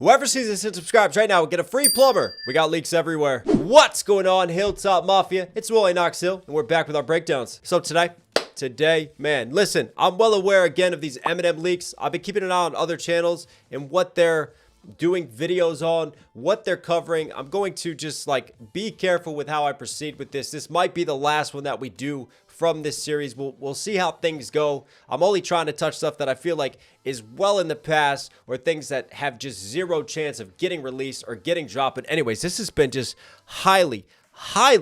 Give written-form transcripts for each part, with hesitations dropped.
Whoever sees this and subscribes right now will get a free plumber. We got leaks everywhere. What's going on, Hilltop Mafia? It's Willie Knox Hill, and we're back with our breakdowns. So today, man, listen, I'm well aware again of these Eminem leaks. I've been keeping an eye on other channels and what they're doing videos on, what they're covering. I'm going to just like be careful with how I proceed with this. This might be the last one that we do from this series. We'll see how things go. I'm only trying to touch stuff that I feel like is well in the past or things that have just zero chance of getting released or getting dropped. But anyways, this has been just highly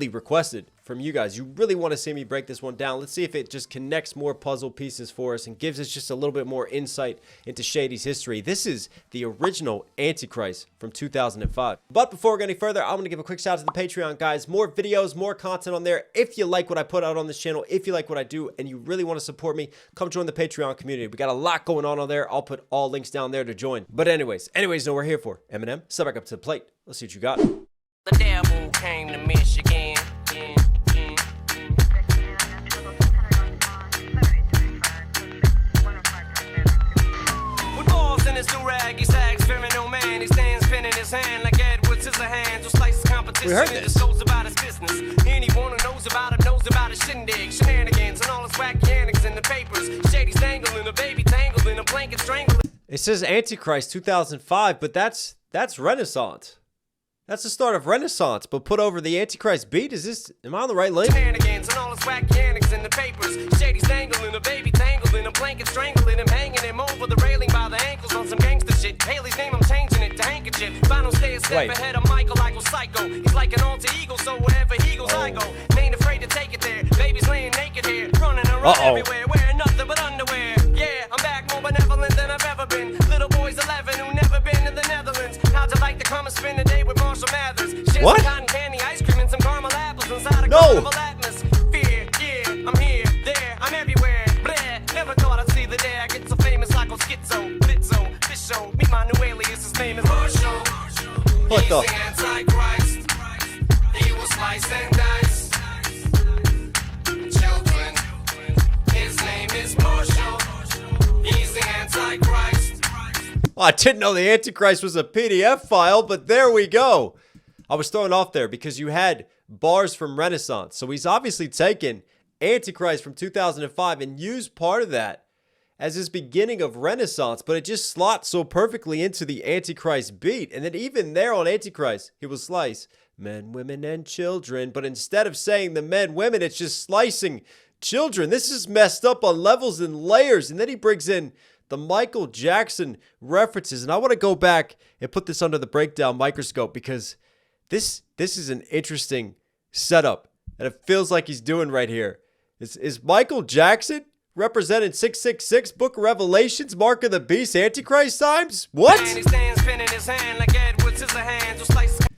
requested from you guys. You really want to see me break this one down. Let's see if it just connects more puzzle pieces for us and gives us just a little bit more insight into Shady's history. This is the original Antichrist from 2005. But before we go any further, I'm going to give a quick shout out to the Patreon, guys. More videos, more content on there. If you like what I put out on this channel, if you like what I do, and you really want to support me, come join the Patreon community. We got a lot going on there. I'll put all links down there to join. But anyways, know what we're here for. Eminem, step back up to the plate. Let's see what you got. The devil came to Michigan. With balls in his do-rag, he sags, fearing no man. He stands pinning his hand like Edward Scissorhands. Who slices competition and just goes about his business. Anyone who knows about him knows about his shindig, shenanigans, and all his wacky antics in the papers. Shady's dangling, a baby tangled in a blanket strangling. It says Antichrist 2005, but that's Renaissance. That's the start of Renaissance, but put over the Antichrist beat. Am I on the right link? Shenanigans and all his wacky antics in the papers. Shady's dangling, a baby tangled in a blanket strangling him, hanging him over the railing by the ankles on some gangster shit. Haley's name, I'm changing it to handkerchief. Final stay a step ahead of Michael, I go psycho. He's like an alter ego, so wherever he goes, I go. Ain't afraid to take it there. Baby's laying naked here, running around everywhere, wearing nothing but underwear. Yeah, I'm back more benevolent than I've ever been. Little boy's 11 who never been to the Netherlands. How'd you like to come and spend a day with Marshall Mathers? What? Cotton candy, ice cream, and some caramel apples inside a carnival atmosphere. Yeah, I'm here, there, I'm everywhere. Bleh, never thought I'd see the day I get so famous like on Schizo, Blitzo, Fisho. Meet my new alias, his name is Marshall. What He's the? the Antichrist. He will slice and dice children. His name is Marshall. He's the Antichrist. Well, I didn't know the Antichrist was a PDF file, but there we go. I was thrown off there because you had bars from Renaissance. So he's obviously taken Antichrist from 2005 and used part of that as his beginning of Renaissance, but it just slots so perfectly into the Antichrist beat. And then even there on Antichrist, he will slice men, women, and children. But instead of saying the men, women, it's just slicing children. This is messed up on levels and layers. And then he brings in the Michael Jackson references. And I want to go back and put this under the breakdown microscope because this is an interesting setup that it feels like he's doing right here. Is Michael Jackson representing 666 Book of Revelations, Mark of the Beast, Antichrist times? What?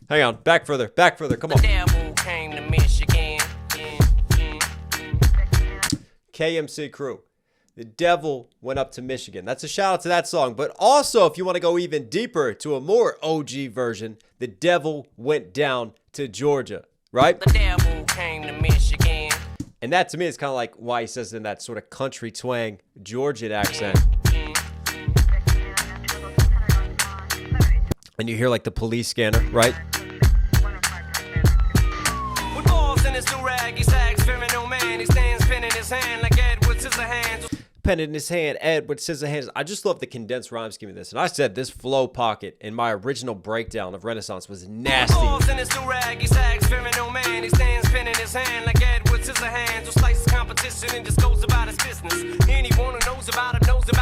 Hang on, back further, come on. The devil came to Michigan. KMC Crew. The devil went up to Michigan. That's a shout out to that song. But also, if you want to go even deeper to a more OG version, the devil went down to Georgia, right? The devil came to Michigan. And that to me is kind of like why he says it in that sort of country twang Georgian accent. And you hear like the police scanner, right? With balls in his do-rag, he sags, fearing no man. He stands pinning his hand like Edward Scissorhands. Pen in his hand, Edward Scissorhands. I just love the condensed rhyme scheme of this. And I said this flow pocket in my original breakdown of Renaissance was nasty. Balls in his do-rag, he sags, fearing no man. He stands pinning his hand like Edward Scissorhands. Who slices competition and just goes about his business. Anyone who knows about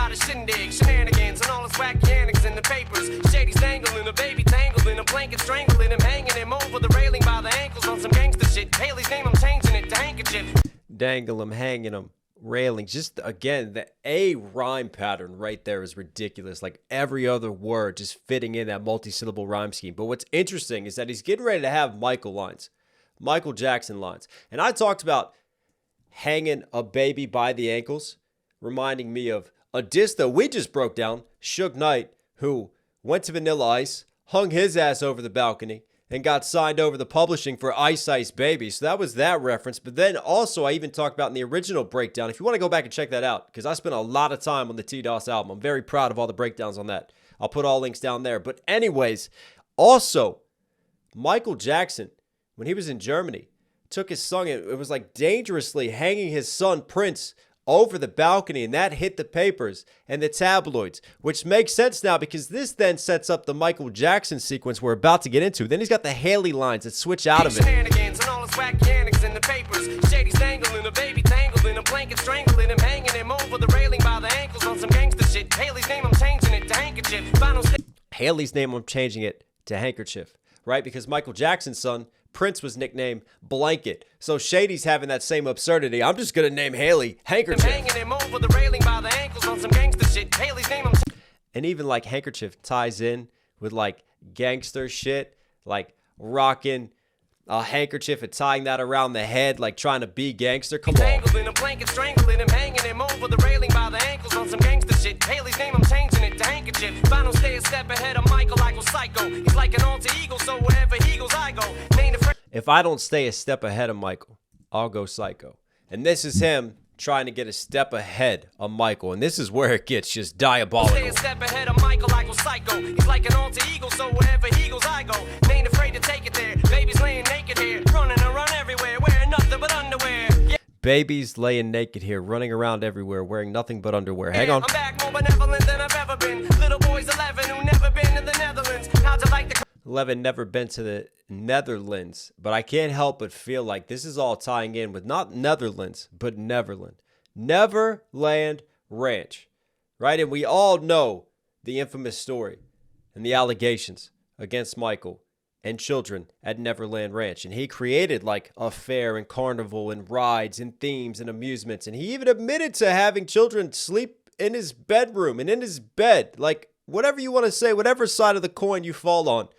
his shindig, shenanigans, and all his wacky antics in the papers. Shady's dangling, a baby tangled in a blanket strangling him, hanging him over the railing by the ankles on some gangster shit. Haley's name, I'm changing it to handkerchief. Dangle him, hanging him. Railing. Just again, the A rhyme pattern right there is ridiculous. Like every other word just fitting in that multi-syllable rhyme scheme. But what's interesting is that he's getting ready to have Michael Jackson lines. And I talked about hanging a baby by the ankles, reminding me of a diss that we just broke down, Suge Knight, who went to Vanilla Ice, hung his ass over the balcony, and got signed over the publishing for Ice Ice Baby. So that was that reference. But then also I even talked about in the original breakdown, if you want to go back and check that out, because I spent a lot of time on the T-DOS album. I'm very proud of all the breakdowns on that. I'll put all links down there. But anyways, also, Michael Jackson, when he was in Germany, took his son, it was like dangerously hanging his son Prince over the balcony, and that hit the papers and the tabloids, which makes sense now because this then sets up the Michael Jackson sequence we're about to get into. Then he's got the Haley lines that switch out of it. Shenanigans and all his wacky antics in the papers. Shady's dangling, a baby tangled in a blanket, strangling him, hanging him over the railing by the ankles on some gangster shit. Haley's name, I'm changing it to handkerchief. Haley's name, I'm changing it to handkerchief, right? Because Michael Jackson's son, Prince, was nicknamed Blanket. So Shady's having that same absurdity. I'm just going to name Haley Handkerchief. Hanging him over the railing by the ankles on some gangster shit. Haley's name, and even like Handkerchief ties in with like gangster shit, like rocking a handkerchief and tying that around the head, like trying to be gangster. Come on. Tangled in a blanket, strangling him, hanging him over the railing by the ankles on some gangster shit. Haley's name, I'm changing it to handkerchief. If I don't stay a step ahead of Michael, I go psycho. He's like an alter ego, so wherever he goes, I go. If I don't stay a step ahead of Michael, I'll go psycho. And this is him trying to get a step ahead of Michael. And this is where it gets just diabolical. Stay a step ahead of Michael, I go psycho. He's like an alter ego, so wherever he goes, I go. Ain't afraid to take it there. Baby's laying naked here, running around everywhere, wearing nothing but underwear. Yeah. Baby's laying naked here, running around everywhere, wearing nothing but underwear. Hang on. I'm back more benevolent than I've ever been. Little boy's 11 who never been to the Netherlands. How'd you like the 11 never been to the Netherlands, but I can't help but feel like this is all tying in with not Netherlands, but Neverland. Neverland Ranch, right? And we all know the infamous story and the allegations against Michael and children at Neverland Ranch. And he created like a fair and carnival and rides and themes and amusements. And he even admitted to having children sleep in his bedroom and in his bed. Like, whatever you want to say, whatever side of the coin you fall on,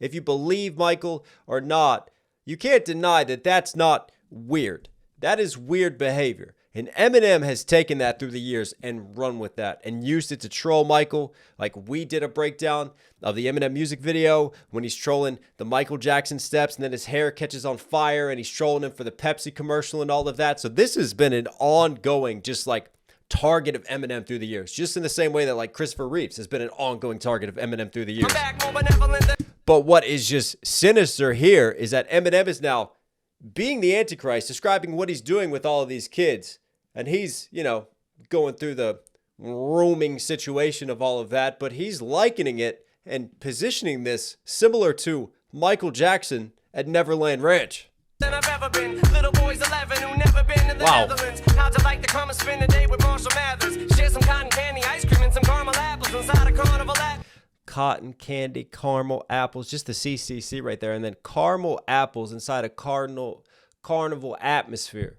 if you believe Michael or not, you can't deny that that's not weird. That is weird behavior. And Eminem has taken that through the years and run with that and used it to troll Michael. Like we did a breakdown of the Eminem music video when he's trolling the Michael Jackson steps and then his hair catches on fire and he's trolling him for the Pepsi commercial and all of that. So this has been an ongoing just like target of Eminem through the years. Just in the same way that like Christopher Reeves has been an ongoing target of Eminem through the years. But what is just sinister here is that Eminem is now being the Antichrist, describing what he's doing with all of these kids. And he's, you know, going through the rooming situation of all of that. But he's likening it and positioning this similar to Michael Jackson at Neverland Ranch. Than I've ever been. Little boys 11 who never been to the Netherlands. How'd you like to come and spend a day with Marshall Mathers? Share some cotton candy, ice cream, and some caramel apples inside a carnival app. Cotton candy, caramel apples, just the CCC right there. And then caramel apples inside a carnival atmosphere.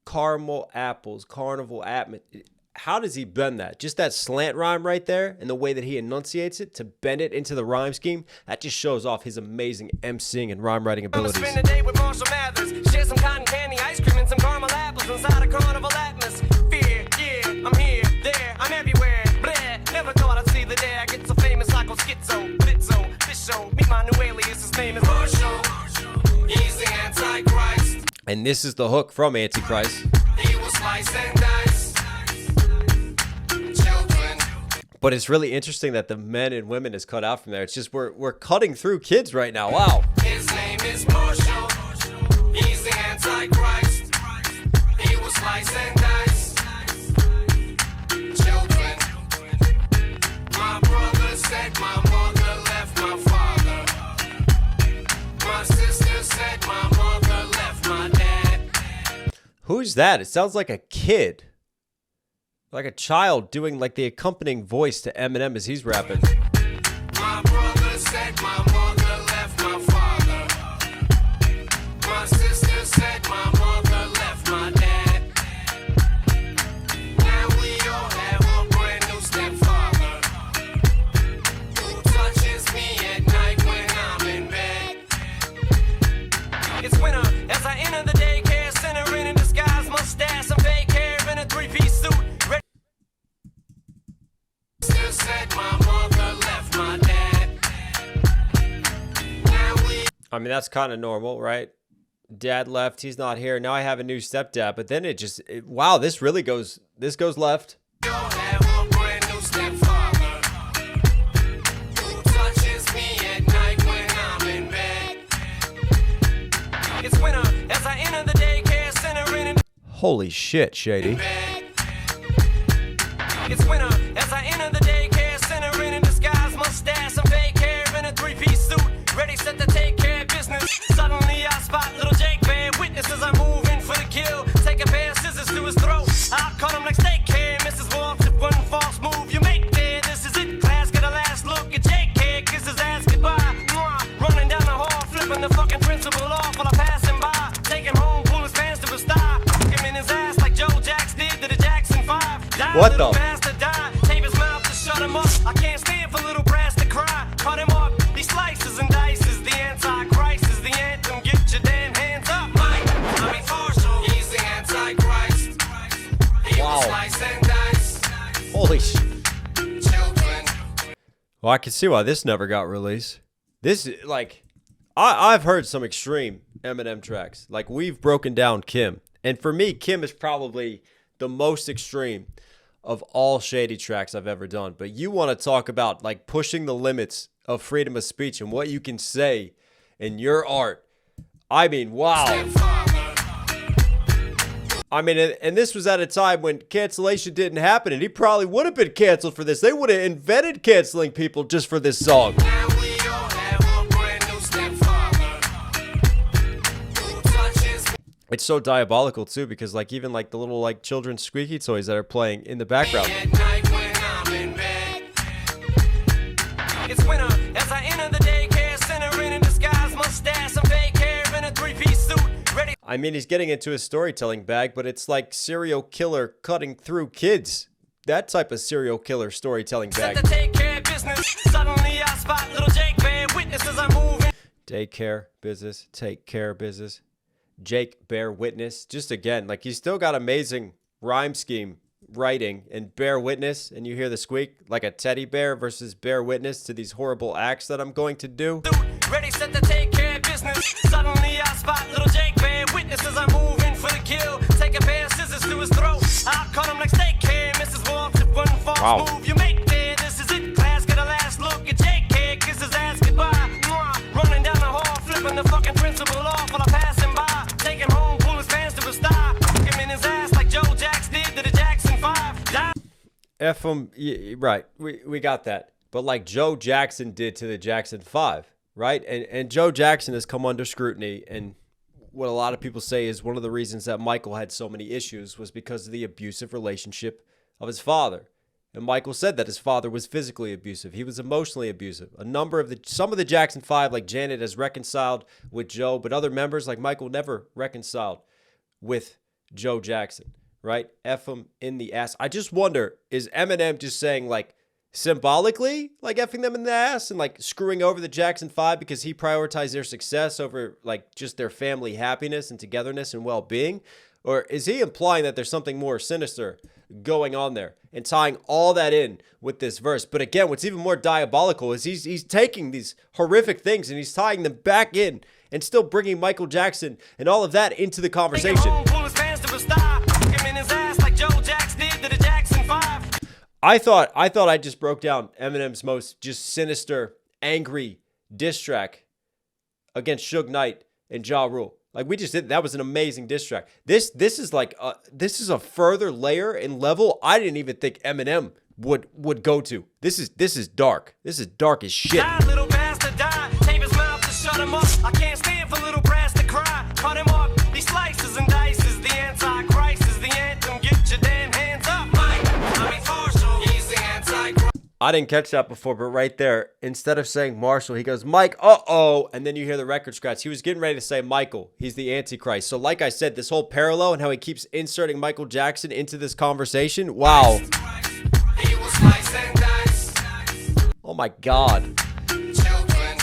Caramel apples, carnival atmosphere. How does he bend that? Just that slant rhyme right there and the way that he enunciates it to bend it into the rhyme scheme, that just shows off his amazing MCing and rhyme writing abilities. I'm spend a day with Marshall Mathers. Share some cotton candy, ice cream, and some caramel apples inside a carnival atmosphere. Yeah, I'm here, there, I'm everywhere. Bleh, never thought I'd see the day I get so famous like on Schizo, Blitzo, Fisho. Meet my new alias, his name is Marshall. He's the Antichrist. And this is the hook from Antichrist. He will slice and dice children. But it's really interesting that the men and women is cut out from there. It's just we're cutting through kids right now. Wow. His name is Marshall. He's the Antichrist. He will slice and dice children. My brother said my mother left my father. My sister said my mother left my dad. Who's that? It sounds like a kid. Like a child doing like the accompanying voice to Eminem as he's rapping. My brother said my mother left my father. My sister said my mother left my dad. Now we all have a brand new stepfather who touches me at night when I'm in bed. It's winter as I enter the daycare center in a disguise, mustache and fake hair in a three-piece suit. Said my mother left my dad. Now we I mean, that's kind of normal, right? Dad left, he's not here. Now I have a new stepdad. But then wow, this really goes left. all have a brand new stepfather Holy shit, Shady. It's winter as I enter the daycare center in a disguise, mustache, some fake hair, in a three-piece suit, ready set to take care of business. Suddenly I spot little Jake Bear, witnesses I move in for the kill. Take a pair of scissors to his throat. I'll cut him like steak care. Mrs. Walks if one false move you make there. This is it. Class get a last look at Jake here. Kiss his ass goodbye. Mwah. Running down the hall, flipping the fucking principal off while I pass him by. Take him home, pull his pants to a star. Him in his ass like Joe Jacks did to the Jackson 5. Die, what little the? bastard, die. Tape his mouth to shut him up. I can't stand for little brass to cry. Cut him up. He slices and dices. The Antichrist is the anthem. Get your damn hands up. Mike, I mean Marshall. He's the Antichrist. He Wow. will slice and dice. Holy shit. Children. Well, I can see why this never got released. This, like, I've heard some extreme Eminem tracks. Like, we've broken down Kim. And for me, Kim is probably the most extreme of all Shady tracks I've ever done. But you want to talk about, like, pushing the limits of freedom of speech and what you can say in your art. I mean, wow. I mean, and this was at a time when cancellation didn't happen, and he probably would have been canceled for this. They would have invented canceling people just for this song. Now we all have a brand new stepfather who touches me. It's so diabolical, too, because, like, even, like, the little, like, children's squeaky toys that are playing in the background. At night when I'm in bed. It's winter as I enter the daycare center in a disguise, mustache, some fake hair, in a three-piece suit, ready. I mean, he's getting into his storytelling bag, but it's like serial killer cutting through kids. That type of serial killer storytelling Set bag. to take care of business. Suddenly I spot little Jake Bear, witnesses I move in. Daycare business, take care business. Jake, bear witness. Just again, like, he's still got amazing rhyme scheme writing, and bear witness, and you hear the squeak like a teddy bear versus bear witness to these horrible acts that I'm going to do. Ready, set to take care of business. Suddenly I spot little Jake Bear, witnesses I move in for the kill. Take a pair of scissors to his throat. I'll cut him like steak here. Mrs. Walks if one false move you make there. This is it. Class get a last look at Jake here. Kiss his ass goodbye. Mwah. Running down the hall, flipping the fucking principal off while I pass him by. Take him home, pull his pants to a star. Hook him in his ass like Joe Jacks did to the Jackson 5. Die. F him, right, we got that. But like Joe Jackson did to the Jackson 5, right? And Joe Jackson has come under scrutiny, and what a lot of people say is one of the reasons that Michael had so many issues was because of the abusive relationship of his father. And Michael said that his father was physically abusive. He was emotionally abusive. Some of the Jackson 5, like Janet, has reconciled with Joe, but other members like Michael never reconciled with Joe Jackson, right? F him in the ass. I just wonder, is Eminem just saying, like, symbolically, like, effing them in the ass and, like, screwing over the Jackson 5 because he prioritized their success over, like, just their family happiness and togetherness and well-being? Or is he implying that there's something more sinister going on there and tying all that in with this verse? But again, what's even more diabolical is he's taking these horrific things and he's tying them back in and still bringing Michael Jackson and all of that into the conversation. I thought I just broke down Eminem's most just sinister, angry diss track against Suge Knight and Ja Rule. Like, we just did, that was an amazing diss track. This is like this is a further layer and level I didn't even think Eminem would go to. This is dark. This is dark as shit. Die, little bastard, die. Tape his mouth to shut him up. I can't stand for little brass to cry. Cut him up. He slices and dices. The Antichrist is the anthem. Get your damn hands up. Mike, I mean Marshall. He's the Antichrist. I didn't catch that before, but right there, instead of saying Marshall, he goes, Mike, uh-oh, and then you hear the record scratch. He was getting ready to say Michael. He's the Antichrist. So like I said, this whole parallel and how he keeps inserting Michael Jackson into this conversation, wow. He will slice and dice. Oh my God. Children,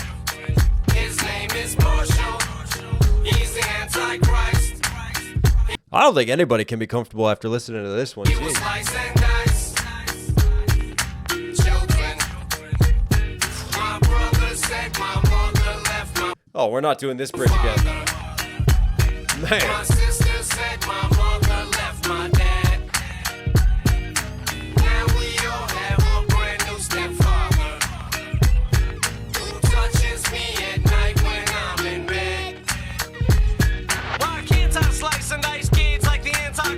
his name is Marshall. He's the Antichrist. I don't think anybody can be comfortable after listening to this one. He will Jeez. slice and dice. Children, my brother said my mother left my Oh, we're not doing this bridge again. My Man. sister said my mother left my dad. Now we all have a brand new stepfather who touches me at night when I'm in bed. Why can't I slice and dice kids like the Antichrist?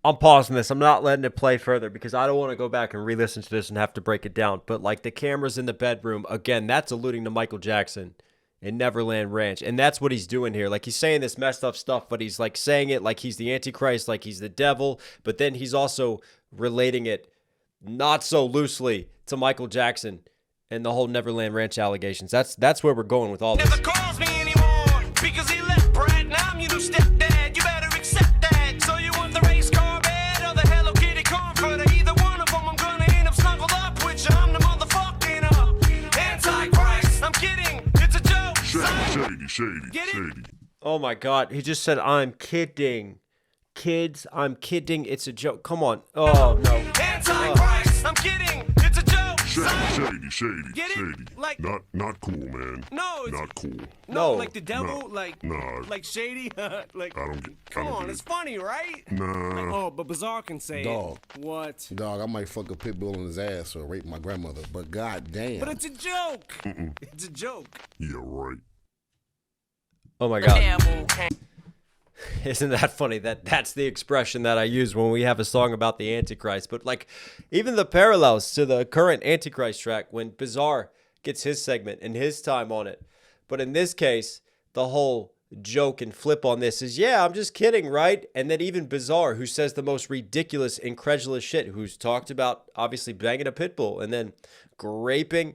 I'm pausing this. I'm not letting it play further because I don't want to go back and re-listen to this and have to break it down. But like the cameras in the bedroom, again, that's alluding to Michael Jackson in Neverland Ranch. And that's what he's doing here. Like he's saying this messed up stuff, but he's like saying it like he's the Antichrist, like he's the devil. But then he's also relating it not so loosely to Michael Jackson and the whole Neverland Ranch allegations. That's where we're going with all this. Never calls me anymore because he left Brad. Now I'm your new stepdad. You better accept that. So you want the race car bed or the Hello Kitty comforter? Either one of them, I'm gonna end up snuggled up with you. I'm the motherfucking Antichrist. I'm kidding. It's a joke. Shady. Oh my God. He just said, I'm kidding. Kids, I'm kidding. It's a joke. Come on. Oh, no. Antichrist. I'm kidding. It's a joke. Shady. Get it? Like Not cool, man. No, it's Not cool. No. like the devil, Nah. like Shady. Like I don't get. come on, it's funny, right? Nah. Oh, but Bizarre can say Dog. it. What? Dog, I might fuck a pit bull in his ass or rape my grandmother, but goddamn. But it's a joke. It's a joke. Yeah, right. Oh my God. Isn't that funny? That's the expression that I use when we have a song about the Antichrist. But like even the parallels to the current Antichrist track when Bizarre gets his segment and his time on it. But in this case, the whole joke and flip on this is, yeah, I'm just kidding, right? And then even Bizarre, who says the most ridiculous, incredulous shit, who's talked about obviously banging a pit bull and then raping,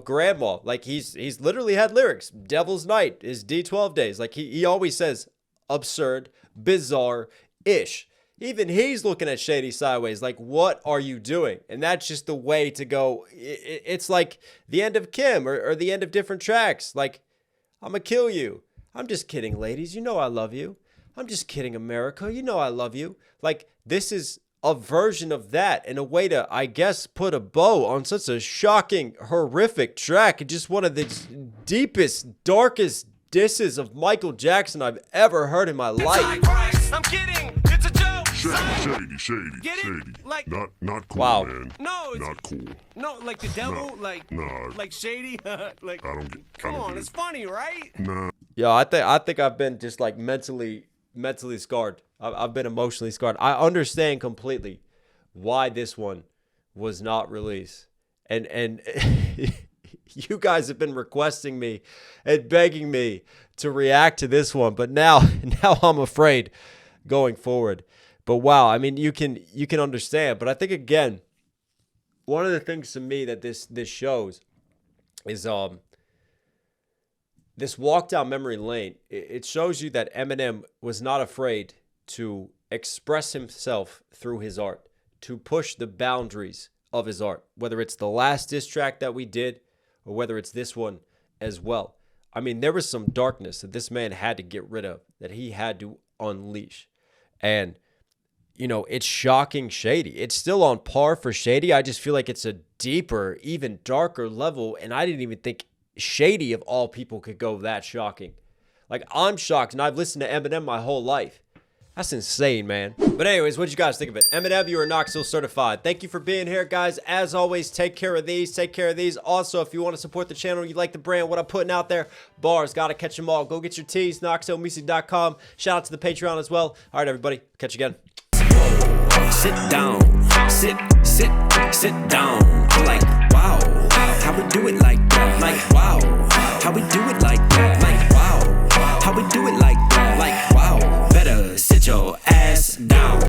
grandma. Like he's literally had lyrics. Devil's Night is D12 days. Like he always says absurd, bizarre-ish. Even he's looking at Shady sideways like, what are you doing? And that's just the way to go. It's like the end of Kim or the end of different tracks. Like, I'm going to kill you. I'm just kidding, ladies. You know I love you. I'm just kidding, America. You know I love you. Like, this is a version of that and a way to, I guess, put a bow on such a shocking, horrific track. And just one of the deepest, darkest disses of Michael Jackson I've ever heard in my life. Antichrist. I'm kidding. It's a joke. Shady. Get it? Like Not cool, Wow. man. no, it's Not cool. no, like the devil, Nah. like Shady. Like I don't get. come on, it's funny, right? Nah. Yo, I think I've been just like mentally scarred. I've been emotionally scarred. I understand completely why this one was not released. And you guys have been requesting me and begging me to react to this one, but now I'm afraid going forward. But wow, I mean, you can understand. But I think again, one of the things to me that this shows is this walk down memory lane. It shows you that Eminem was not afraid to express himself through his art, to push the boundaries of his art, whether it's the last diss track that we did or whether it's this one as well. I mean, there was some darkness that this man had to get rid of, that he had to unleash. And, it's shocking Shady. It's still on par for Shady. I just feel like it's a deeper, even darker level. And I didn't even think Shady, of all people, could go that shocking. Like, I'm shocked, and I've listened to Eminem my whole life. That's insane, man. But anyways, what'd you guys think of it? Eminem, you are Knox certified. Thank you for being here, guys. As always, take care of these. Take care of these. Also, if you want to support the channel, you like the brand, what I'm putting out there, bars, gotta catch them all. Go get your tees, knoxhillmusic.com. Shout out to the Patreon as well. All right, everybody. Catch you again. Sit down, sit down. I'm like, wow, how we do it like that? Like, wow.